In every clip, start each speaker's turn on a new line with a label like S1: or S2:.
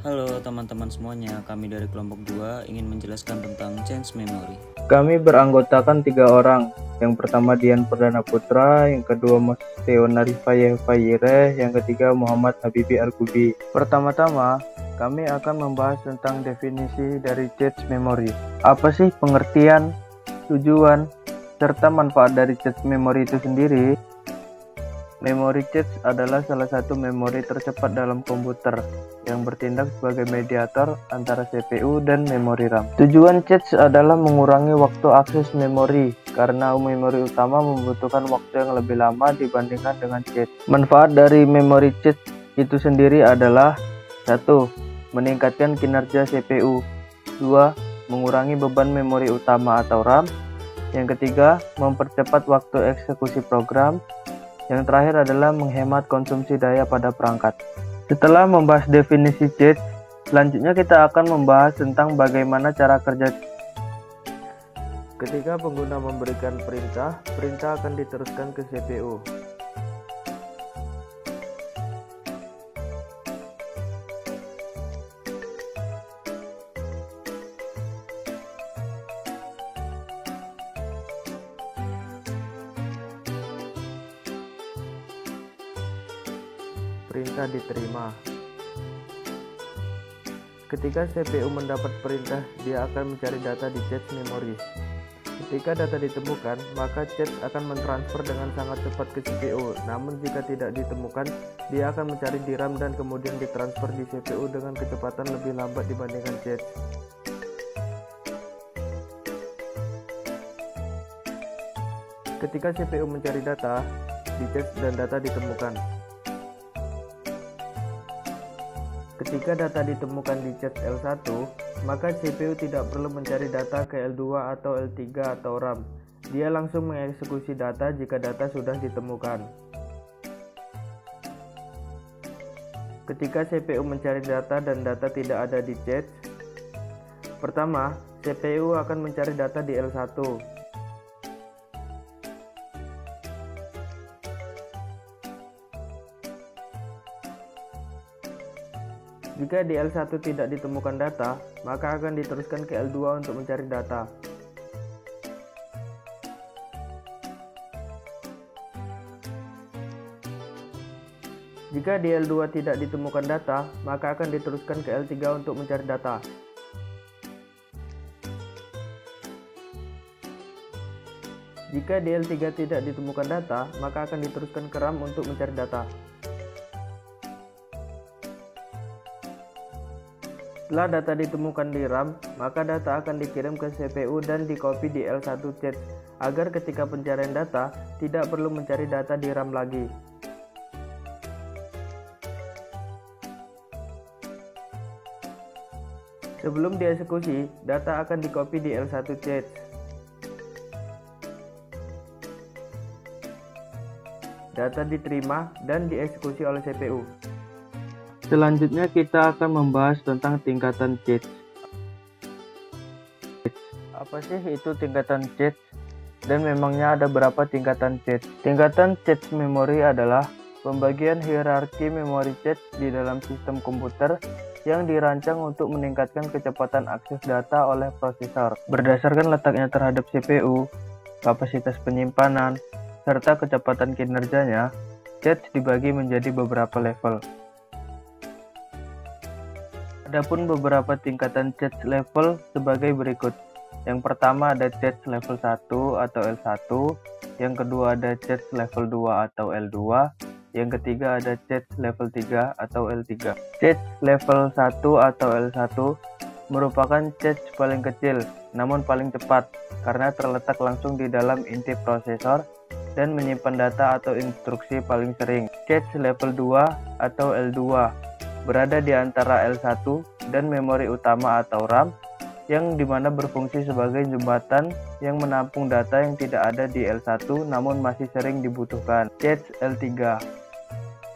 S1: Halo teman-teman semuanya, kami dari kelompok 2 ingin menjelaskan tentang change memory.
S2: Kami beranggotakan 3 orang. Yang pertama Dian Perdana Putra, yang kedua Mas Teona Rifaye Fayire, yang ketiga Muhammad Habibi Argudi. Pertama-tama, kami akan membahas tentang definisi dari change memory. Apa sih pengertian, tujuan, serta manfaat dari change memory itu sendiri? Memory cache adalah salah satu memori tercepat dalam komputer yang bertindak sebagai mediator antara CPU dan memori RAM. Tujuan cache adalah mengurangi waktu akses memori karena memori utama membutuhkan waktu yang lebih lama dibandingkan dengan cache. Manfaat dari memory cache itu sendiri adalah 1. Meningkatkan kinerja CPU. 2. Mengurangi beban memori utama atau RAM. Yang ketiga, mempercepat waktu eksekusi program. Yang terakhir adalah menghemat konsumsi daya pada perangkat. Setelah membahas definisi cache, selanjutnya kita akan membahas tentang bagaimana cara kerja. Ketika pengguna memberikan perintah, perintah akan diteruskan ke CPU. Perintah diterima. Ketika CPU mendapat perintah, dia akan mencari data di cache memori. Ketika data ditemukan, maka cache akan mentransfer dengan sangat cepat ke CPU. Namun jika tidak ditemukan, dia akan mencari di RAM dan kemudian ditransfer di CPU dengan kecepatan lebih lambat dibandingkan cache. Ketika CPU mencari data di cache dan data ditemukan. Ketika data ditemukan di cache L1, maka CPU tidak perlu mencari data ke L2 atau L3 atau RAM. Dia langsung mengeksekusi data jika data sudah ditemukan. Ketika CPU mencari data dan data tidak ada di cache, pertama, CPU akan mencari data di L1. Jika di L1 tidak ditemukan data, maka akan diteruskan ke L2 untuk mencari data. Jika di L2 tidak ditemukan data, maka akan diteruskan ke L3 untuk mencari data. Jika di L3 tidak ditemukan data, maka akan diteruskan ke RAM untuk mencari data. Setelah data ditemukan di RAM, maka data akan dikirim ke CPU dan dikopi di L1 cache, agar ketika pencarian data, tidak perlu mencari data di RAM lagi. Sebelum dieksekusi, data akan dikopi di L1 cache. Data diterima dan dieksekusi oleh CPU. Selanjutnya kita akan membahas tentang tingkatan cache. Apa sih itu tingkatan cache? Dan memangnya ada berapa tingkatan cache? Tingkatan cache memori adalah pembagian hierarki memori cache di dalam sistem komputer yang dirancang untuk meningkatkan kecepatan akses data oleh prosesor. Berdasarkan letaknya terhadap CPU, kapasitas penyimpanan, serta kecepatan kinerjanya, cache dibagi menjadi beberapa level. Adapun beberapa tingkatan cache level sebagai berikut. Yang pertama ada cache level 1 atau L1, yang kedua ada cache level 2 atau L2, yang ketiga ada cache level 3 atau L3. Cache level 1 atau L1 merupakan cache paling kecil namun paling cepat karena terletak langsung di dalam inti prosesor dan menyimpan data atau instruksi paling sering. Cache level 2 atau L2 berada di antara L1 dan memori utama atau RAM, yang dimana berfungsi sebagai jembatan yang menampung data yang tidak ada di L1 namun masih sering dibutuhkan. Cache L3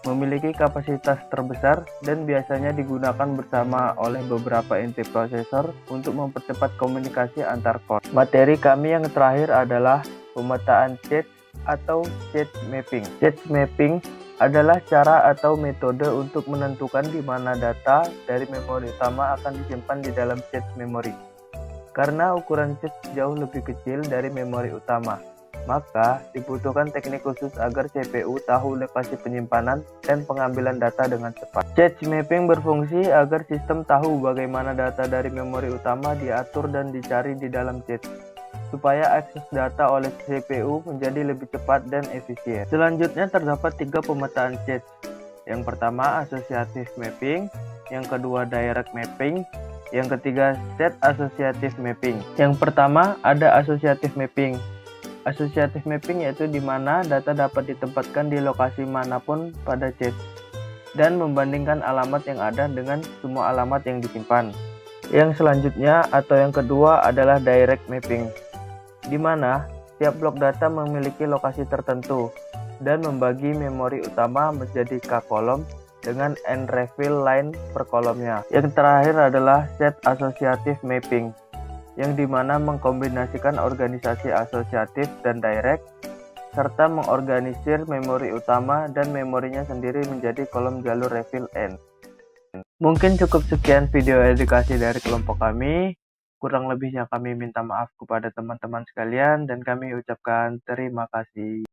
S2: memiliki kapasitas terbesar dan biasanya digunakan bersama oleh beberapa inti prosesor untuk mempercepat komunikasi antar core. Materi kami yang terakhir adalah pemetaan cache atau cache mapping. Cache mapping adalah cara atau metode untuk menentukan di mana data dari memori utama akan disimpan di dalam cache memori. Karena ukuran cache jauh lebih kecil dari memori utama, maka dibutuhkan teknik khusus agar CPU tahu lokasi penyimpanan dan pengambilan data dengan cepat. Cache mapping berfungsi agar sistem tahu bagaimana data dari memori utama diatur dan dicari di dalam cache, supaya akses data oleh CPU menjadi lebih cepat dan efisien. Selanjutnya terdapat 3 pemetaan cache. Yang pertama associative mapping, yang kedua direct mapping, yang ketiga set associative mapping. Yang pertama ada associative mapping. Associative mapping yaitu di mana data dapat ditempatkan di lokasi manapun pada cache dan membandingkan alamat yang ada dengan semua alamat yang disimpan. Yang selanjutnya atau yang kedua adalah direct mapping, di mana setiap blok data memiliki lokasi tertentu dan membagi memori utama menjadi k-kolom dengan n-reveal line per kolomnya. Yang terakhir adalah set associative mapping, yang dimana mengkombinasikan organisasi asosiatif dan direct, serta mengorganisir memori utama dan memorinya sendiri menjadi kolom jalur reveal n. Mungkin cukup sekian video edukasi dari kelompok kami. Kurang lebihnya kami minta maaf kepada teman-teman sekalian dan kami ucapkan terima kasih.